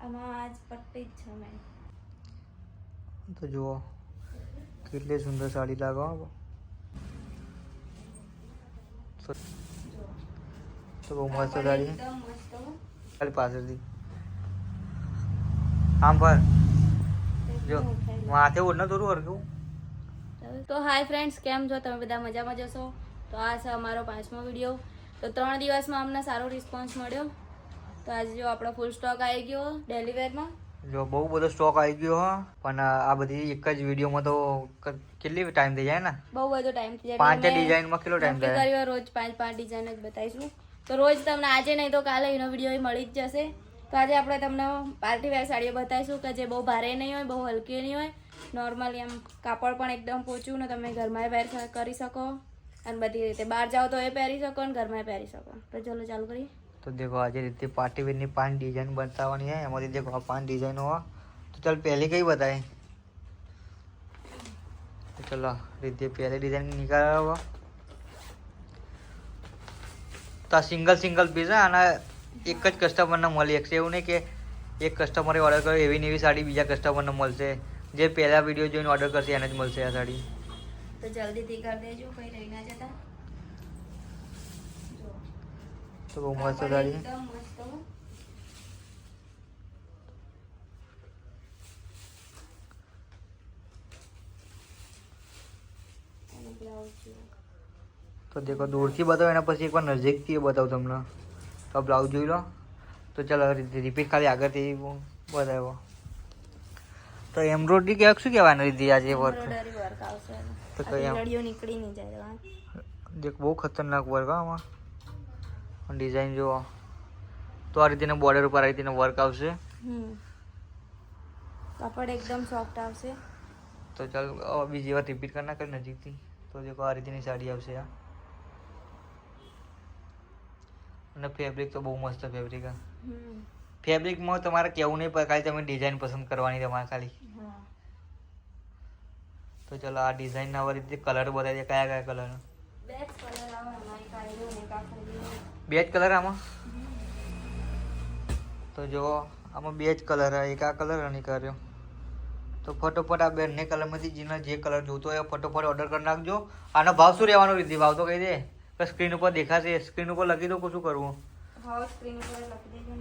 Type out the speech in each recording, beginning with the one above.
આમાં આજ પટ્ટી જ છે મેં તો જુઓ કેટલી સુંદર સાડી લાગો તો બહુ મસ્ત સાડી એકદમ મસ્ત હો. ખાલી પાછળથી આમ પર જો માથે ઓઢને થોડું હરકું. તો હાય ફ્રેન્ડ્સ, કેમ છો તમે બધા? મજામાં જશો? તો આ છે અમારો 5મો વિડીયો. તો 3 દિવસમાં અમને સારો રિસ્પોન્સ મળ્યો. તો આજે જો આપણો ફૂલ સ્ટોક આવી ગયો ડેલી વેરમાં. જો બહુ બધો સ્ટોક આવી ગયો હા, પણ આ બધી એક જ વિડીયોમાં તો કેટલી ટાઈમ થઈ જાય ને? બહુ બધો ટાઈમ થઈ જાય. 5 ડિઝાઇનમાં કેટલો ટાઈમ થાય? રોજ 5 ડિઝાઇન જ બતાવીશું. તો રોજ તમને આજે નહીં તો કાલે એનો વિડીયો મળી જ જશે. તો આજે આપણે તમને પાર્ટી વેર સાડીઓ બતાવીશું કે જે બહુ ભારે નહીં હોય, બહુ હલકી નહીં હોય, નોર્મલી એમ કાપડ પણ એકદમ પોચું ને તમે ઘરમાં વેર કરી શકો અને બધી રીતે બહાર જાઓ તો એ પહેરી શકો અને ઘરમાં પહેરી શકો. તો ચલો ચાલુ કરીએ. तो देखो आज रीति पार्टी वेयर ની 5 डिजाइन बतावनी है हमारी. देखो 5 डिजाइन हो तो चल पहले कई बताए. तो चलो रीति पहले डिजाइन निकाला हुआ तो सिंगल पीस है आना एक જ કસ્ટમર ને મળે એક એવું નહીં કે એક કસ્ટમરે ઓર્ડર કર્યો એવી ને એવી સાડી બીજા કસ્ટમર ને મળશે. જે પહેલા વિડીયો જોઈને ઓર્ડર કરશે એને જ મળશે આ સાડી. તો જલ્દીથી કરી દેજો, કઈ રહી ના જતા. તો બહુ મસ્ત સાડી એકદમ મસ્ત હો. અને બ્લાઉઝ જો. તો દેખો દૂરથી બતાવો એના પછી એકવાર નજીકથી બતાવું તમને. તો બ્લાઉઝ જોઈ લો. તો ચાલો રિપીટ ખાલી આગળથી બતાવો. તો એમ્બ્રોઇડરી કે શું કહેવાનું રીધી આજે વર્ક? એમ્બ્રોઇડરી વર્ક આવશે. તો કઈ લડીઓ નીકળી નહીં જાય. દેખ બહુ ખતરનાક વર્ક આમાં. ડિઝાઇન જુઓ તો આ રીતેના બોર્ડર ઉપર આ રીતેના વર્ક આવશે. કાપડ એકદમ સોફ્ટ આવશે. તો ચાલ બીજી વાર રિપીટ કરના કર નજીકથી. તો દેખો આ રીતેની સાડી આવશે આ. અને ફેબ્રિક તો બહુ મસ્ત ફેબ્રિક આ. ફેબ્રિકમાં તમારે કેવું નહીં પડે, ખાલી તમે ડિઝાઇન પસંદ કરવાની તમારે ખાલી. તો ચલો આ ડિઝાઇન ના રીતે કલર બતાવી દે. કયા કયા કલર? બે જ કલર આમાં. તો જો આમાં બે જ કલર, એક આ કલર અને એક કર્યો. તો ફટોફટ આ બંને કલરમાંથી જેને જે કલર જોતો હોય ફટોફટ ઓર્ડર કરી નાખજો. આનો ભાવ શું રહેવાનો રીતિ? ભાવ તો કહી દે. સ્ક્રીન ઉપર દેખાશે, સ્ક્રીન ઉપર લખી દો. શું કરવું? ભાવ સ્ક્રીન ઉપર લખી દેજો.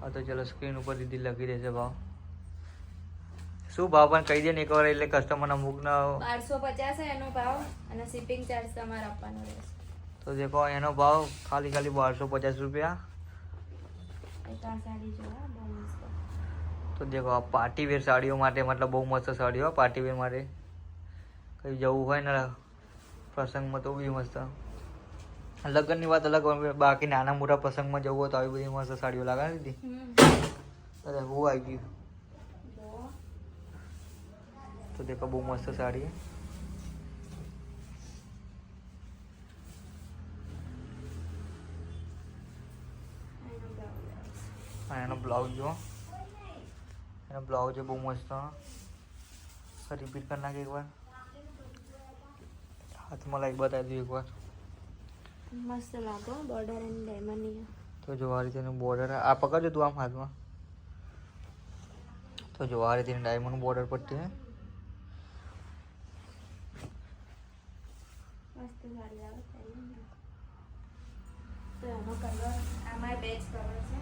હા તો ચલો સ્ક્રીન ઉપર દીદી લખી દેશે ભાવ. શું ભાવ પણ કહી દે ને એકવાર, એટલે કસ્ટમરના મુખ ના. 1250 એનો ભાવ અને શિપિંગ ચાર્જ તમારે આપવાનો રહેશે. તો દેખો એનો ભાવ ખાલી 1250 રૂપિયા. તો દેખો આ પાર્ટી વેર સાડીઓ માટે મતલબ બહુ મસ્ત સાડીઓ. પાર્ટી વેર માટે કઈ જવું હોય ને પ્રસંગમાં તો બી મસ્ત. લગ્નની વાત અલગ, બાકી નાના મોટા પ્રસંગમાં જવું હોય તો આવી બધી મસ્ત સાડીઓ લાગે દીધી. અરે હું આવી ગયું. તો દેખો બહુ મસ્ત સાડી. એનો બ્લાઉઝ જો, એનો બ્લાઉઝ છે બહુ મસ્ત. રિપીટ કરી નાખે એકવાર. હાથમાં લાઈક બતાવી દઉં એકવાર. મસ્ત લાગો બોર્ડર એન્ડ ડાયમંડ. તો જો આ રીતેનું બોર્ડર આ પકડજો તું આમ હાથમાં. તો જો આ રીતેનું ડાયમંડ બોર્ડર પટ્ટી. મસ્ત સાડી આવે છે. તો એનો કલર આમાં બેજ કલર છે.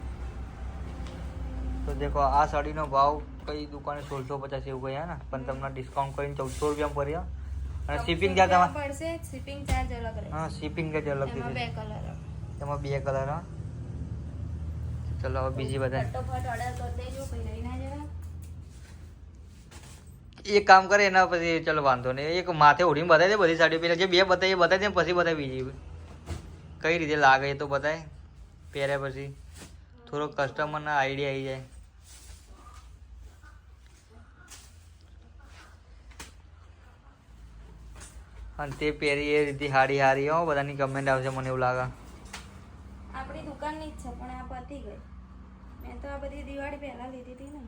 તો દેખો આ સાડીનો ભાવ કઈ દુકાને 1650 એવું ગયા ને, પણ તમને ડિસ્કાઉન્ટ કરીને 1400 રૂપિયામાં પડ્યા. અને શિપિંગ ચાર્જ તમારે પડશે. શિપિંગ ચાર્જ અલગ રહેશે. હા શિપિંગ ચાર્જ અલગ એમાં દીધી. બે કલર. એમાં બે કલર. હા ચલો હવે બીજી બતાવી. ફટોફટ ઓર્ડર કરી દેજો, પછી રહી ના જરા. એક કામ કરે એના પછી ચલો વાંધો નહીં, એક માથે ઓઢીને બતાવી દે બધી સાડીઓ. પેલા જે બે બતાવી એ બતાવી દે, પછી બતાવી બીજી કઈ રીતે લાગે એ તો બતાય. પહેર્યા પછી થોડો કસ્ટમરને આઈડિયા આવી જાય. અને તે પહેરી એ રીતે હારી હારી હો, બધાની કમેન્ટ આવશે મને એવું લાગે. આપણી દુકાનની જ છે પણ આ પતી ગઈ. મેં તો આ બધી દિવાળી પહેલા લીધી હતી ને.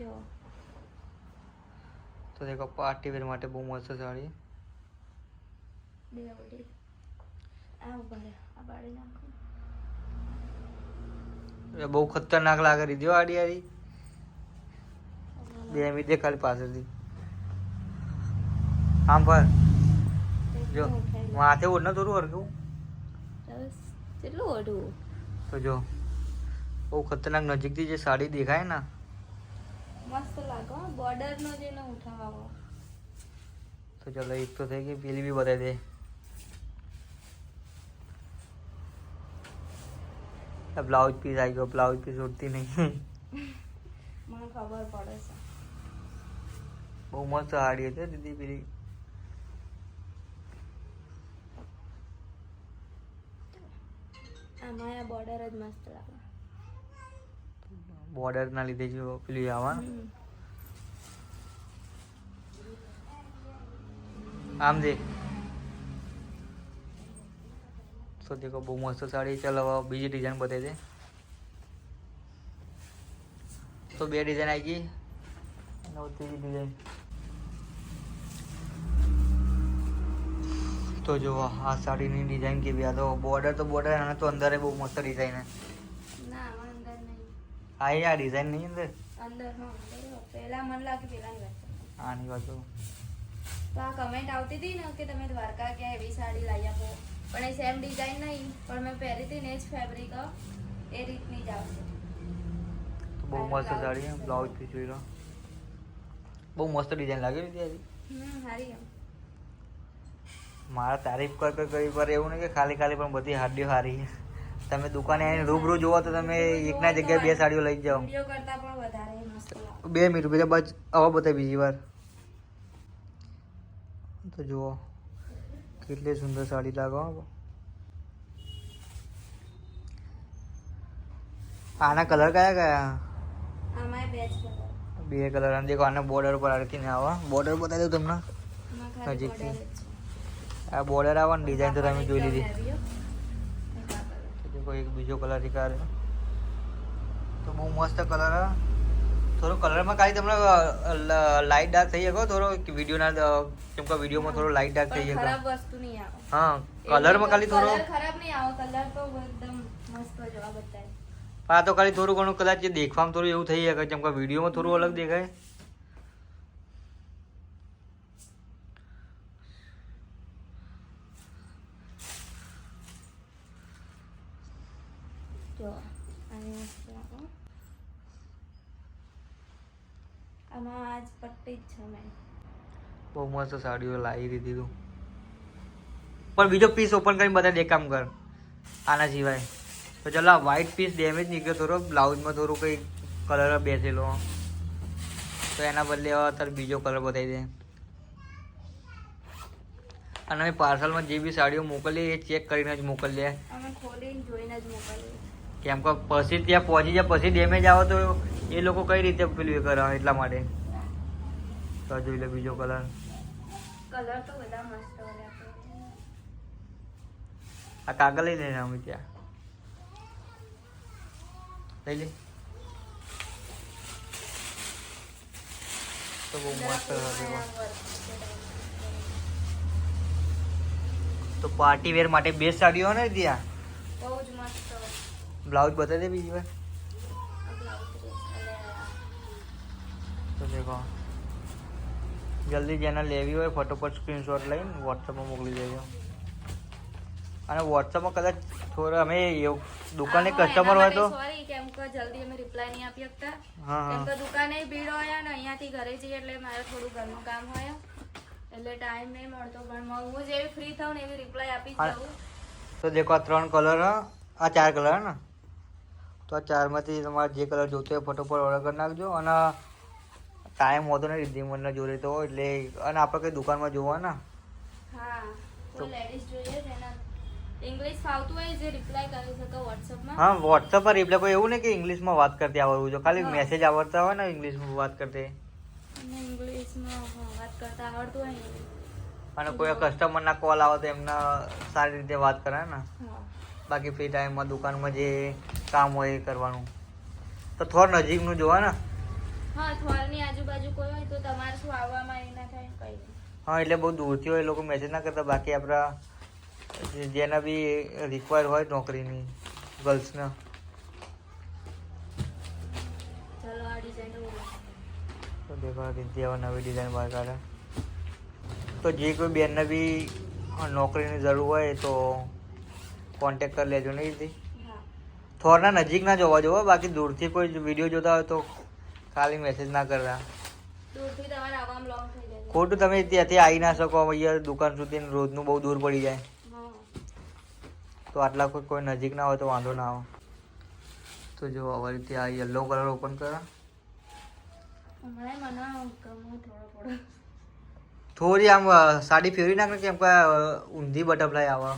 જો તો દેખો પાર્ટી વેર માટે બહુ મસ્ત સાડી. બે ઓડી આ ઉપર આ બાળી નાખો. બહુ ખતરનાક લાગે રીધી આડી આડી 2 મિનિટ દે ખાલી પાછળથી આમ પર જો માથે ઓઢ ને થોડું હરકું કેટલું ઓઢું તો જો બહુ ખતરનાક નજીકથી જે સાડી દેખાય ને મસ્ત લાગો બોર્ડર નો જે ને ઉઠાવો તો ચલો એક તો થઈ ગઈ પેલી બી બતાવી દે બ્લાઉઝ પીસ આવી ગયો બ્લાઉઝ પીસ ઉડતી નહીં મને ખબર પડે છે બહુ મસ્ત સાડી હતી દીદી પેલી આમાં આ બોર્ડર જ મસ્ત લાગે બોર્ડર ના લીધે જો પેલી આવા આમ દે તો દેખો બહુ મસ્ત સાડી ચાલ હવે બીજી ડિઝાઇન બતાવી દે તો 2 ડિઝાઇન આવી ગઈ અને ત્રીજી ડિઝાઇન તો જો આ સાડીની ડિઝાઇન કેવી આ તો બોર્ડર અને તો અંદર બહુ મસ્ત ડિઝાઇન હે ના અંદર નહીં આ ડિઝાઇન નહીં અંદર અંદર હા પહેલા મને લાગે પેલાની વાત આની વાત તો આ કમેન્ટ આવતી હતી ને કે તમે દ્વારકા ક્યાં એવી સાડી લાવી આપો પણ એ સેમ ડિઝાઇન નહીં પણ મેં પહેરી હતી ને જ ફેબ્રિક એ રીતની જ આવશે તો બહુ મસ્ત સાડી હે બ્લાઉઝ પીસ જોઈ લો બહુ મસ્ત ડિઝાઇન લાગે ને ત્યાંથી સારી એમ મારા તારીફ કરી પર એવું નહીં કે ખાલી પણ બધી હાડીઓ સારી છે તમે દુકાને આવીને રૂબરૂ જોવો તો તમે એકના જગ્યાએ 2 સાડીઓ લઈ જાઓ વિડિયો કરતા પણ વધારે મસ્ત લાગે 2 મિનિટ બીજા બસ આવા બતાવી બીજી વાર તો જુઓ કેટલી સુંદર સાડી લાગો આના કલર કયા આમાં બે જ કલર 2 કલર અને દેખો આના બોર્ડર પર આરતી ને આવા બોર્ડર બતાવી દઉં તમને નજીકથી આ બોર્ડર આવે ને ડિઝાઇન તો તમે જોઈ લીધી દેખો એક બીજો કલર દેખાડે તો બહુ મસ્ત કલર થોડો કલરમાં ખાલી તમને લાઇટ ડાર્ક થઈ શકો થોડો વિડીયોના કેમ કે વિડીયોમાં થોડો લાઇટ ડાર્ક થઈ શકે ખરાબ વસ્તુ નહીં આવે હા કલરમાં ખાલી થોડો ખરાબ નહીં આવે કલર તો એકદમ મસ્ત જોવા બતાય આ તો ખાલી થોડું ઘણું કદાચ જે દેખવામાં થોડું એવું થઈ શકે કેમ કે વિડીયોમાં થોડું અલગ દેખાય જો આની મસ્ત લાગે આમાં આજ પટ્ટી જ છે મેં બહુ મસ્ત સાડીઓ લાવી દીધી તું પણ બીજો પીસ ઓપન કરીને બધા દે કામ કર આના સિવાય તો ચાલો વ્હાઈટ પીસ ડેમેજ નીકળ્યો થોડો બ્લાઉઝમાં થોડું કંઈ કલર બેસેલો તો એના બદલે અત્યારે બીજો કલર બતાવી દે અને અમે પાર્સલમાં જે બી સાડીઓ મોકલીએ એ ચેક કરીને જ મોકલીએ અમે ખોલીને જોઈને જ મોકલીએ કેમ કે પછી ત્યાં પહોંચી જાય પછી ડેમેજ આવે તો એ લોકો કઈ રીતે પેલું એ કરે એટલા માટે તો જોઈ લે બીજો કલર તો બધા મસ્ત આ કાગળ લઈ લઈને અમે ત્યાં લઈ લે તો બહુ મસ્ત તો પાર્ટી વેર માટે બેસ્ટ સાડીઓ ને ત્યાં બહુ જ મસ્ત બ્લાઉઝ બતાવી દે બીજી વાર તો દેખો જલ્દી જેને લેવી હોય ફટોફટ સ્ક્રીનશોટ લઈને વોટ્સઅપમાં મોકલી દેજો અને વોટ્સઅપમાં કદાચ થોડા અમે દુકાને કસ્ટમર હોય તો સોરી કેમ કે જલ્દી અમે રિપ્લાય નહીં આપી શકતા હા કેમ કે દુકાને ભીડ હોય ને અહીંયાથી ઘરે જઈએ એટલે મારે થોડું ઘરનું કામ હોય એટલે ટાઈમ નહીં મળતો પણ હું જેવી ફ્રી થાઉં ને એવી રિપ્લાય આપી જ દઉં તો દેખો આ 3 કલર આ 4 કલર ને તો આ 4માંથી તમારે જે કલર જોતો હોય ફટોફટ ઓર્ડર કરી નાખજો અને ટાઈમ હોતો નહીં રિદ્ધિમનના જોડે તો એટલે અને આપણે કઈ દુકાનમાં જોવા ને હા કોઈ લેડીઝ જોઈએ જેના ઇંગ્લિશ ફાવતું હોય જે રિપ્લાય કરી શકે વોટ્સઅપમાં હા વોટ્સઅપ પર રિપ્લાય કોઈ એવું નહીં કે ઇંગ્લિશમાં વાત કરતી આવડવું જો ખાલી મેસેજ આવડતા હોય ને ઇંગ્લિશમાં વાત કરતી અને ઇંગ્લિશમાં વાત કરતા આવડતું હોય ને અને કોઈ કસ્ટમરના કોલ આવે તો એમને સારી રીતે વાત કરે ને બાકી ફ્રી ટાઈમમાં દુકાનમાં જે કામ હોય એ કરવાનું તો થોડું નજીકનું જોવા ને હા થોરની આજુબાજુ કોઈ હોય તો તમારે શું આવવામાં એ ના થાય કઈ હા એટલે બહુ દૂરથી હોય એ લોકો મેસેજ ના કરતા બાકી આપણા જેના બી રિક્વાયર હોય નોકરીની ગર્લ્સના તો દેખો રીતિ હવે નવી ડિઝાઇન બહાર કાઢે. તો જે કોઈ બેનને બી નોકરીની જરૂર હોય તો કોન્ટેક્ટ કરી લેજો નહીં રીતિ. હા થોરના નજીક ના જોવા જોવો, બાકી દૂરથી કોઈ વિડીયો જોતા હોય તો ખાલી મેસેજ ના કરતા. દૂરથી તમારે આવવામાં લોંગ થઈ જાય. ખોટું તમે ત્યાંથી આવી ના શકો અહીંયા દુકાન સુધી, રોજનું બહુ દૂર પડી જાય. હા તો આટલા કોઈ નજીક ના હોય તો વાંધો ના આવે. તો જો હવે રીતે આ યલો કલર ઓપન કરો. હમણાં મને ગમો થોડો થોડી આમ સાડી ફેરવી નાખે, કેમ કે ઊંધી બટરફ્લાય આવે.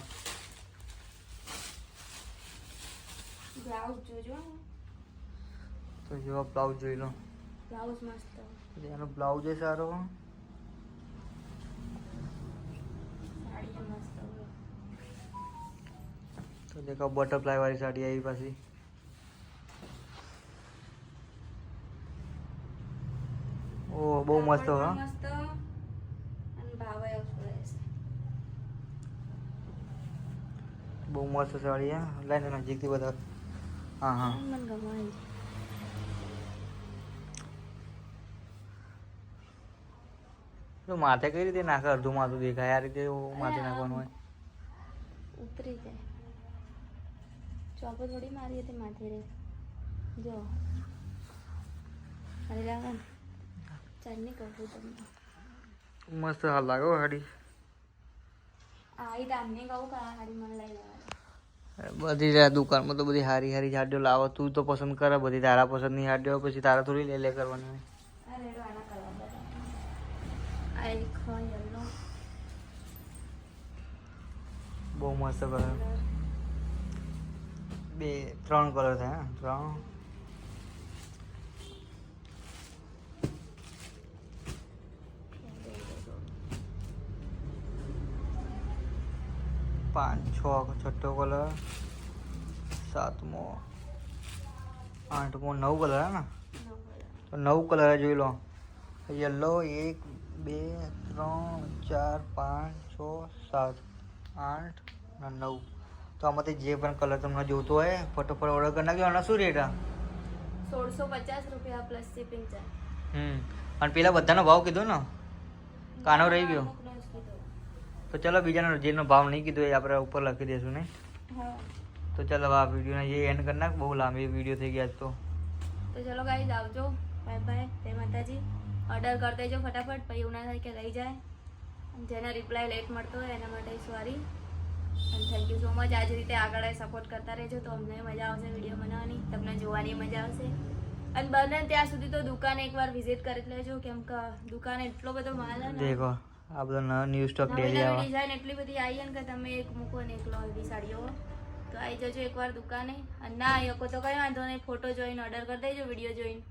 બ્લાઉઝ જોજો. તો જો બ્લાઉઝ જોઈ લો. બ્લાઉઝ મસ્ત. એનો બ્લાઉઝ એ સારો. સાડી મસ્ત. તો દેખો બટરફ્લાય વાળી સાડી આવી પાછી. ઓ બહુ મસ્ત હો. મસ્ત અને ભાવે આવશે. બહુ મસ્ત સાડી હા. લાઈને નજીકથી બતાવ. હા હા મને ગમાય. તો માથે કઈ રીતે નાખે? અડધું માથું દેખાય. આ રીતે માથે નાખવાનું હોય. ઉતરી જાય. ચોપો થોડી મારી હતી માથે રે. જો અરે લાગન ચાલની કહું તમને. મસ્ત હાલ લાગે હો સાડી. આઈ તામને કહું કે આ સાડી મને લઈ લેવા. બધી દુકાનમાં તો બધી હારી હારી સાડીઓ લાવો. તું તો પસંદ કરે બધી, તારા પસંદની સાડીઓ પછી તારા થોડી લે કરવાની હોય. આ રેડો આના કલર બધા. આ એક યલો. બહુ મસ્ત કલર. ત્રણ કલર થાય હા, ત્રણ. પાંચ છ છઠ્ઠો કલર, સાતમો, આઠમો, નવ કલર હે ને? તો 9 કલર જોઈ લો. યલો 1 2 3 4 5 6 7 8 અને 9. તો આમાંથી જે પણ કલર તમને જોતો હોય ફટોફટ ઓર્ડર કરી નાખજો. આનો શું રેટ? 1650 રૂપિયા પ્લસ શિપિંગ ચાર્જ. અને પેલા બધાનો ભાવ કીધો ને? કાનો રહી ગયો? અમુકનો જ કીધો. તો ચલો બીજાનો જેનો ભાવ નહીં કીધો એ આપણે ઉપર લખી દઈશું ને. હા તો ચલો આ વિડીયોને જે એન્ડ કરી નાખ. બહુ લાંબી વિડીયો થઈ ગયા તો ચલો ગાઈઝ આવજો. Bye bye. જય માતાજી. ઓર્ડર કરી દેજો ફટાફટ, પછી એવું ના થાય કે રહી જાય. જેને રિપ્લાય લેટ મળતો હોય એના માટે સોરી અને થેન્ક યુ સો મચ. આ જ રીતે આગળ સપોર્ટ કરતા રહેજો તો અમને મજા આવશે વિડીયો બનાવવાની, તમને જોવાની મજા આવશે. અને બને ત્યાં સુધી તો દુકાને એકવાર વિઝિટ કરી લેજો, કેમ કે દુકાને એટલો બધો માલ છે ને. દેખો આ બધો ન્યૂ સ્ટોક નવી ડેલી નવી આવે. ડિઝાઇન એટલી બધી આવી છે ને કે તમે એક મૂકો ને એક લો એવી સાડીઓ. તો આવી જજો એકવાર દુકાને. અને ના આવી શકો તો કઈ વાંધો નહીં, ફોટો જોઈને ઓર્ડર કરી દેજો વિડીયો જોઈને.